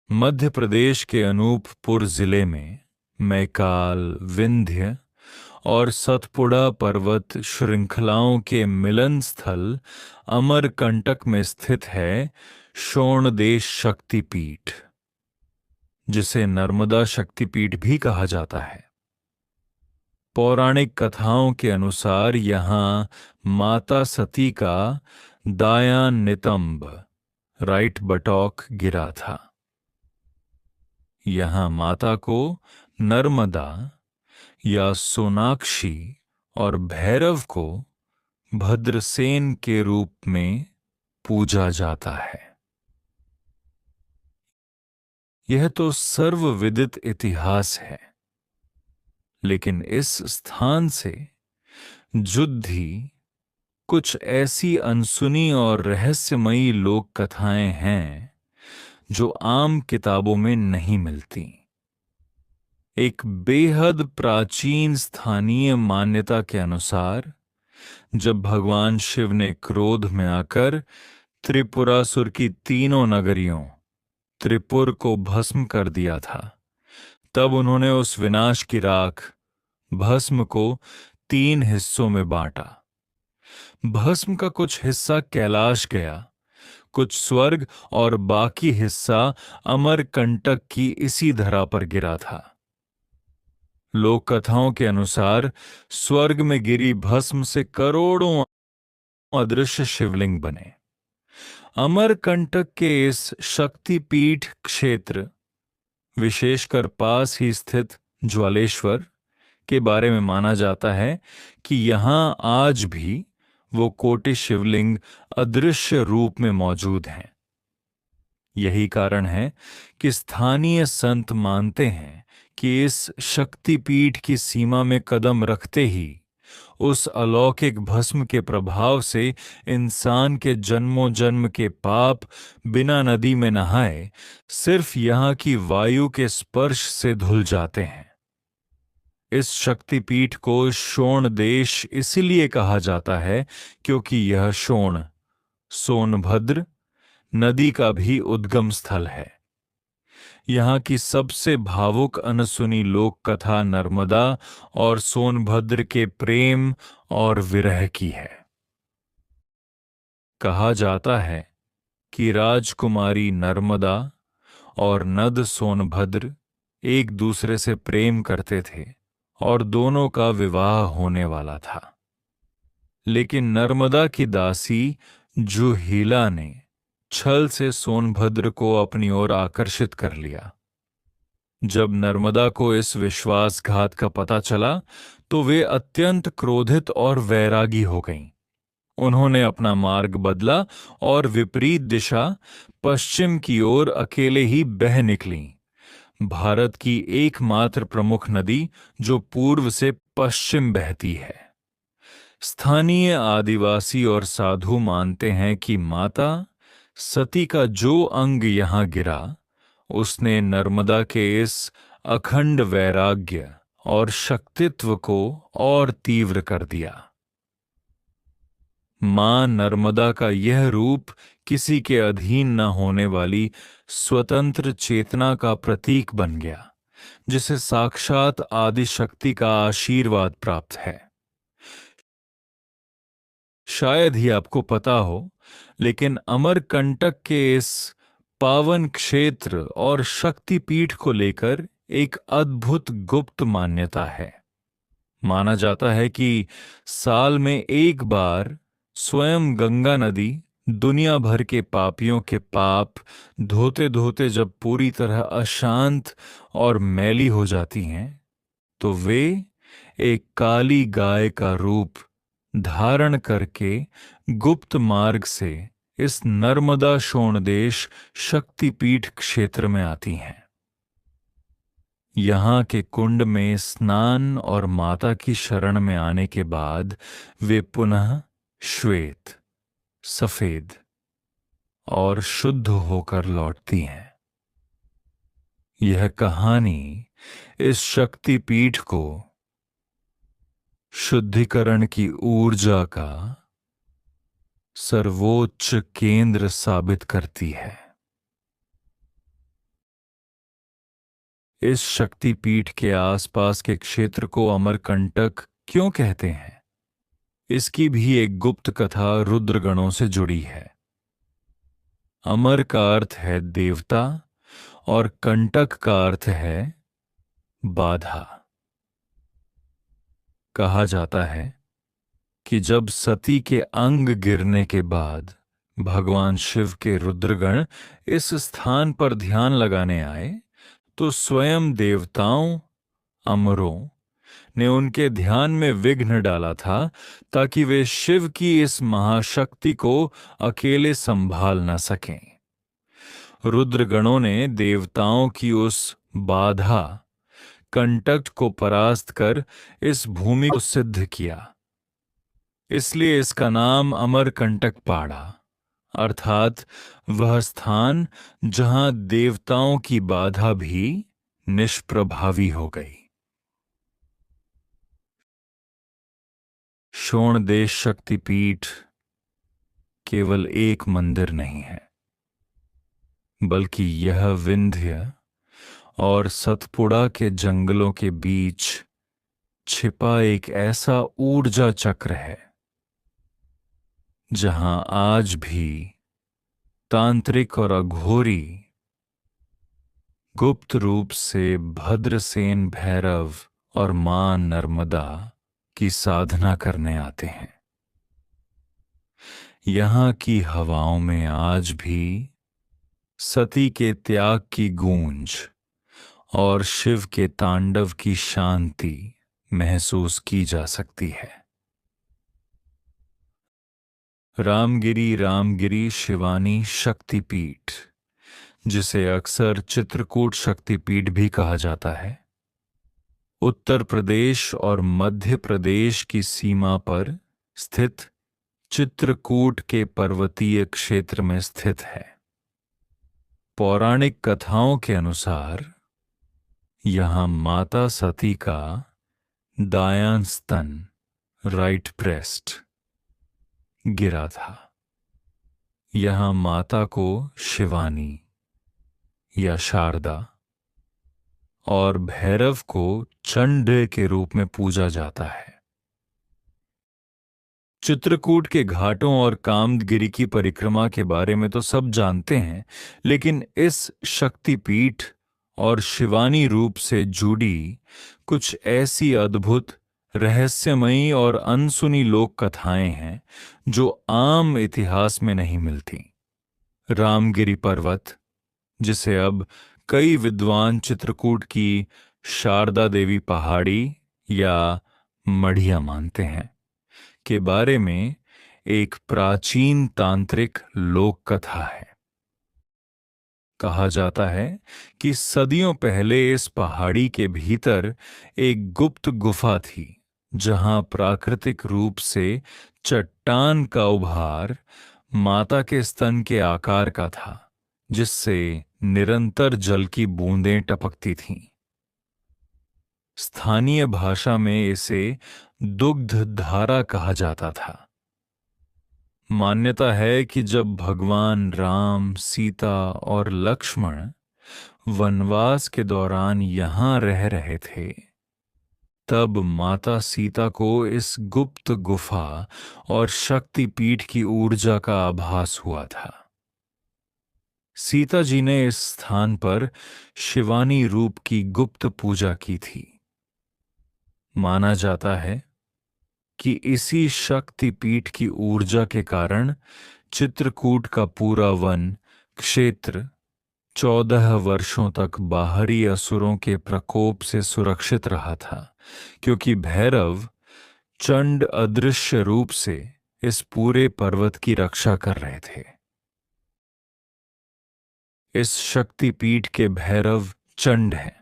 मध्य प्रदेश के अनूपपुर जिले में मैकाल, विंध्य और सतपुड़ा पर्वत श्रृंखलाओं के मिलन स्थल अमरकंटक में स्थित है शोणदेश शक्तिपीठ, जिसे नर्मदा शक्तिपीठ भी कहा जाता है। पौराणिक कथाओं के अनुसार यहाँ माता सती का दायां नितंब, राइट बटॉक, गिरा था। यहाँ माता को नर्मदा या सोनाक्षी और भैरव को भद्रसेन के रूप में पूजा जाता है। यह तो सर्वविदित इतिहास है, लेकिन इस स्थान से जुद्धी कुछ ऐसी अनसुनी और रहस्यमयी लोक कथाएं हैं जो आम किताबों में नहीं मिलती। एक बेहद प्राचीन स्थानीय मान्यता के अनुसार, जब भगवान शिव ने क्रोध में आकर त्रिपुरासुर की तीनों नगरियों त्रिपुर को भस्म कर दिया था, तब उन्होंने उस विनाश की राख भस्म को 3 हिस्सों में बांटा। भस्म का कुछ हिस्सा कैलाश गया, कुछ स्वर्ग और बाकी हिस्सा अमरकंटक की इसी धरा पर गिरा था। लोक कथाओं के अनुसार स्वर्ग में गिरी भस्म से करोड़ों अदृश्य शिवलिंग बने। अमरकंटक के इस शक्तिपीठ क्षेत्र, विशेषकर पास ही स्थित ज्वालेश्वर के बारे में माना जाता है कि यहां आज भी वो कोटि शिवलिंग अदृश्य रूप में मौजूद हैं। यही कारण है कि स्थानीय संत मानते हैं कि इस शक्तिपीठ की सीमा में कदम रखते ही उस अलौकिक भस्म के प्रभाव से इंसान के जन्मों जन्म के पाप बिना नदी में नहाए सिर्फ यहाँ की वायु के स्पर्श से धुल जाते हैं। इस शक्तिपीठ को शोणदेश इसलिए कहा जाता है क्योंकि यह शोण, सोनभद्र नदी का भी उद्गम स्थल है। यहाँ की सबसे भावुक अनसुनी लोक कथा नर्मदा और सोनभद्र के प्रेम और विरह की है। कहा जाता है कि राजकुमारी नर्मदा और नद सोनभद्र एक दूसरे से प्रेम करते थे और दोनों का विवाह होने वाला था, लेकिन नर्मदा की दासी जूहीला ने छल से सोनभद्र को अपनी ओर आकर्षित कर लिया। जब नर्मदा को इस विश्वासघात का पता चला तो वे अत्यंत क्रोधित और वैरागी हो गईं। उन्होंने अपना मार्ग बदला और विपरीत दिशा पश्चिम की ओर अकेले ही बह निकलीं, भारत की एकमात्र प्रमुख नदी जो पूर्व से पश्चिम बहती है। स्थानीय आदिवासी और साधु मानते हैं कि माता सती का जो अंग यहां गिरा, उसने नर्मदा के इस अखंड वैराग्य और शक्तित्व को और तीव्र कर दिया। मां नर्मदा का यह रूप किसी के अधीन न होने वाली स्वतंत्र चेतना का प्रतीक बन गया, जिसे साक्षात आदि शक्ति का आशीर्वाद प्राप्त है। शायद ही आपको पता हो, लेकिन अमरकंटक के इस पावन क्षेत्र और शक्तिपीठ को लेकर एक अद्भुत गुप्त मान्यता है। माना जाता है कि साल में एक बार स्वयं गंगा नदी दुनिया भर के पापियों के पाप धोते धोते जब पूरी तरह अशांत और मैली हो जाती हैं, तो वे एक काली गाय का रूप धारण करके गुप्त मार्ग से इस नर्मदा शोणदेश शक्तिपीठ क्षेत्र में आती हैं। यहाँ के कुंड में स्नान और माता की शरण में आने के बाद वे पुनः श्वेत, सफेद और शुद्ध होकर लौटती हैं। यह कहानी इस शक्तिपीठ को शुद्धिकरण की ऊर्जा का सर्वोच्च केंद्र साबित करती है। इस शक्तिपीठ के आसपास के क्षेत्र को अमरकंटक क्यों कहते हैं? इसकी भी एक गुप्त कथा रुद्रगणों से जुड़ी है। अमर का अर्थ है देवता और कंटक का अर्थ है बाधा। कहा जाता है कि जब सती के अंग गिरने के बाद भगवान शिव के रुद्रगण इस स्थान पर ध्यान लगाने आए तो स्वयं देवताओं, अमरों ने उनके ध्यान में विघ्न डाला था ताकि वे शिव की इस महाशक्ति को अकेले संभाल न सकें। रुद्रगणों ने देवताओं की उस बाधा कंटक को परास्त कर इस भूमि को सिद्ध किया। इसलिए इसका नाम अमरकंटक पाड़ा, अर्थात वह स्थान जहां देवताओं की बाधा भी निष्प्रभावी हो गई। शोणदेश शक्तिपीठ केवल एक मंदिर नहीं है, बल्कि यह विंध्य और सतपुड़ा के जंगलों के बीच छिपा एक ऐसा ऊर्जा चक्र है जहां आज भी तांत्रिक और अघोरी गुप्त रूप से भद्रसेन भैरव और मां नर्मदा की साधना करने आते हैं। यहां की हवाओं में आज भी सती के त्याग की गूंज और शिव के तांडव की शांति महसूस की जा सकती है। रामगिरी शिवानी शक्तिपीठ, जिसे अक्सर चित्रकूट शक्तिपीठ भी कहा जाता है, उत्तर प्रदेश और मध्य प्रदेश की सीमा पर स्थित चित्रकूट के पर्वतीय क्षेत्र में स्थित है। पौराणिक कथाओं के अनुसार यहां माता सती का दायां स्तन, राइट ब्रेस्ट, गिरा था। यहां माता को शिवानी या शारदा और भैरव को चंड के रूप में पूजा जाता है। चित्रकूट के घाटों और कामदगिरी की परिक्रमा के बारे में तो सब जानते हैं, लेकिन इस शक्तिपीठ और शिवानी रूप से जुड़ी कुछ ऐसी अद्भुत, रहस्यमयी और अनसुनी लोक कथाएं हैं जो आम इतिहास में नहीं मिलती। रामगिरी पर्वत, जिसे अब कई विद्वान चित्रकूट की शारदा देवी पहाड़ी या मढ़िया मानते हैं, के बारे में एक प्राचीन तांत्रिक लोक कथा है। कहा जाता है कि सदियों पहले इस पहाड़ी के भीतर एक गुप्त गुफा थी जहां प्राकृतिक रूप से चट्टान का उभार माता के स्तन के आकार का था, जिससे निरंतर जल की बूंदें टपकती थीं। स्थानीय भाषा में इसे दुग्ध धारा कहा जाता था। मान्यता है कि जब भगवान राम, सीता और लक्ष्मण वनवास के दौरान यहां रह रहे थे, तब माता सीता को इस गुप्त गुफा और शक्तिपीठ की ऊर्जा का आभास हुआ था। सीता जी ने इस स्थान पर शिवानी रूप की गुप्त पूजा की थी। माना जाता है कि इसी शक्तिपीठ की ऊर्जा के कारण चित्रकूट का पूरा वन क्षेत्र 14 वर्षों तक बाहरी असुरों के प्रकोप से सुरक्षित रहा था, क्योंकि भैरव चंड अदृश्य रूप से इस पूरे पर्वत की रक्षा कर रहे थे। इस शक्तिपीठ के भैरव चंड हैं।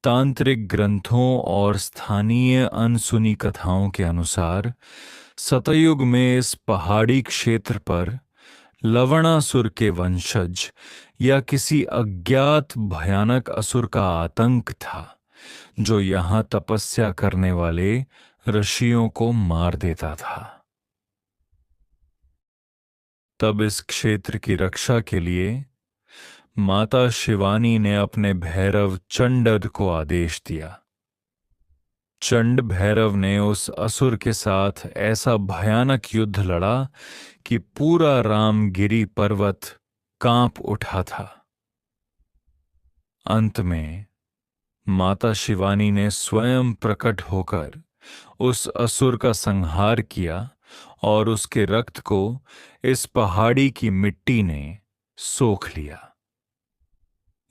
तांत्रिक ग्रंथों और स्थानीय अनसुनी कथाओं के अनुसार सतयुग में इस पहाड़ी क्षेत्र पर लवणासुर के वंशज या किसी अज्ञात भयानक असुर का आतंक था, जो यहां तपस्या करने वाले ऋषियों को मार देता था। तब इस क्षेत्र की रक्षा के लिए माता शिवानी ने अपने भैरव चंडद को आदेश दिया। चंड भैरव ने उस असुर के साथ ऐसा भयानक युद्ध लड़ा कि पूरा रामगिरी पर्वत कांप उठा था। अंत में माता शिवानी ने स्वयं प्रकट होकर उस असुर का संहार किया और उसके रक्त को इस पहाड़ी की मिट्टी ने सोख लिया।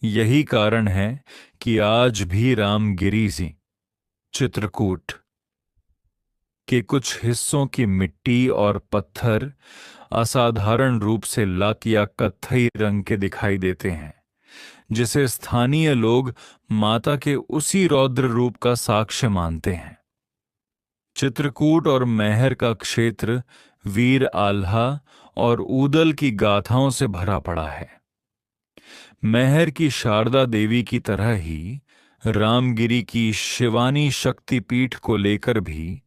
यही कारण है कि आज भी रामगिरी जी चित्रकूट के कुछ हिस्सों की मिट्टी और पत्थर असाधारण रूप से लाल या कत्थई रंग के दिखाई देते हैं, जिसे स्थानीय लोग माता के उसी रौद्र रूप का साक्ष्य मानते हैं। चित्रकूट और मैहर का क्षेत्र वीर आल्हा और ऊदल की गाथाओं से भरा पड़ा है। मैहर की शारदा देवी की तरह ही रामगिरी की शिवानी शक्तिपीठ को लेकर भी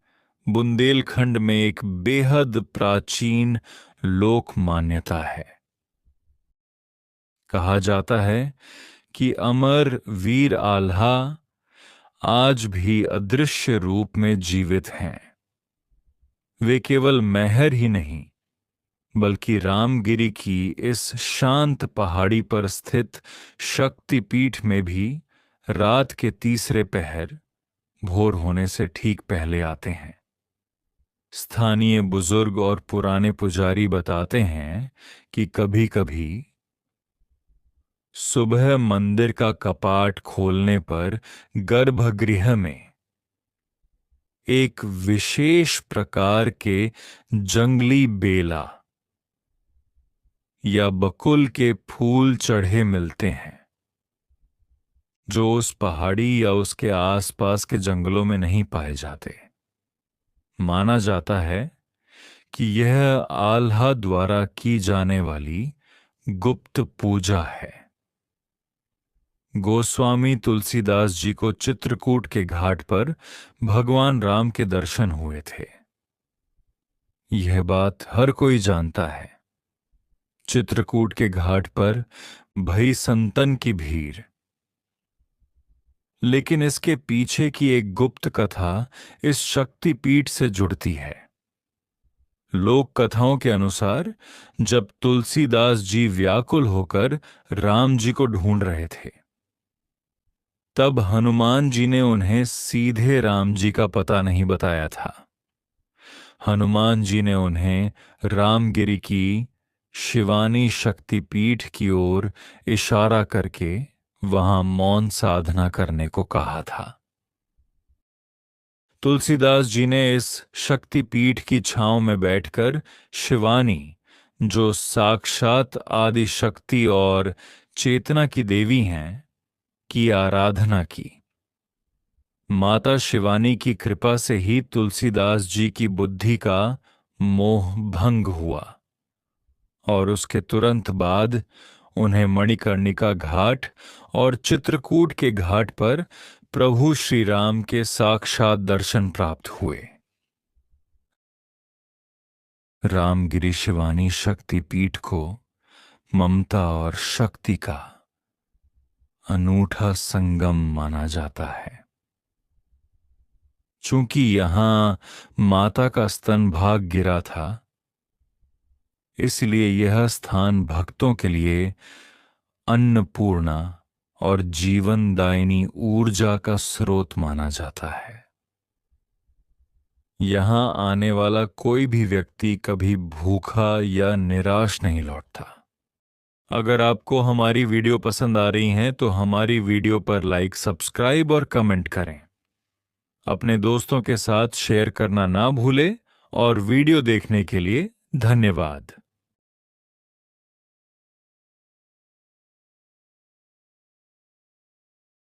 बुंदेलखंड में एक बेहद प्राचीन लोक मान्यता है। कहा जाता है कि अमर वीर आल्हा आज भी अदृश्य रूप में जीवित हैं। वे केवल मैहर ही नहीं, बल्कि रामगिरी की इस शांत पहाड़ी पर स्थित शक्तिपीठ में भी रात के तीसरे पहर भोर होने से ठीक पहले आते हैं। स्थानीय बुजुर्ग और पुराने पुजारी बताते हैं कि कभी-कभी सुबह मंदिर का कपाट खोलने पर गर्भगृह में एक विशेष प्रकार के जंगली बेला या बकुल के फूल चढ़े मिलते हैं, जो उस पहाड़ी या उसके आसपास के जंगलों में नहीं पाए जाते। माना जाता है कि यह आल्हा द्वारा की जाने वाली गुप्त पूजा है। गोस्वामी तुलसीदास जी को चित्रकूट के घाट पर भगवान राम के दर्शन हुए थे। यह बात हर कोई जानता है। चित्रकूट के घाट पर भई संतन की भीड़, लेकिन इसके पीछे की एक गुप्त कथा इस शक्तिपीठ से जुड़ती है। लोक कथाओं के अनुसार जब तुलसीदास जी व्याकुल होकर राम जी को ढूंढ रहे थे, तब हनुमान जी ने उन्हें सीधे राम जी का पता नहीं बताया था। हनुमान जी ने उन्हें रामगिरी की शिवानी शक्तिपीठ की ओर इशारा करके वहां मौन साधना करने को कहा था। तुलसीदास जी ने इस शक्तिपीठ की छांव में बैठकर शिवानी, जो साक्षात आदि शक्ति और चेतना की देवी हैं, की आराधना की। माता शिवानी की कृपा से ही तुलसीदास जी की बुद्धि का मोह भंग हुआ और उसके तुरंत बाद उन्हें मणिकर्णिका घाट और चित्रकूट के घाट पर प्रभु श्री राम के साक्षात दर्शन प्राप्त हुए। रामगिरी शिवानी शक्तिपीठ को ममता और शक्ति का अनूठा संगम माना जाता है। चूंकि यहां माता का स्तन भाग गिरा था, इसलिए यह स्थान भक्तों के लिए अन्नपूर्णा और जीवनदायिनी ऊर्जा का स्रोत माना जाता है। यहां आने वाला कोई भी व्यक्ति कभी भूखा या निराश नहीं लौटता। अगर आपको हमारी वीडियो पसंद आ रही हैं तो हमारी वीडियो पर लाइक, सब्सक्राइब और कमेंट करें। अपने दोस्तों के साथ शेयर करना ना भूलें और वीडियो देखने के लिए धन्यवाद।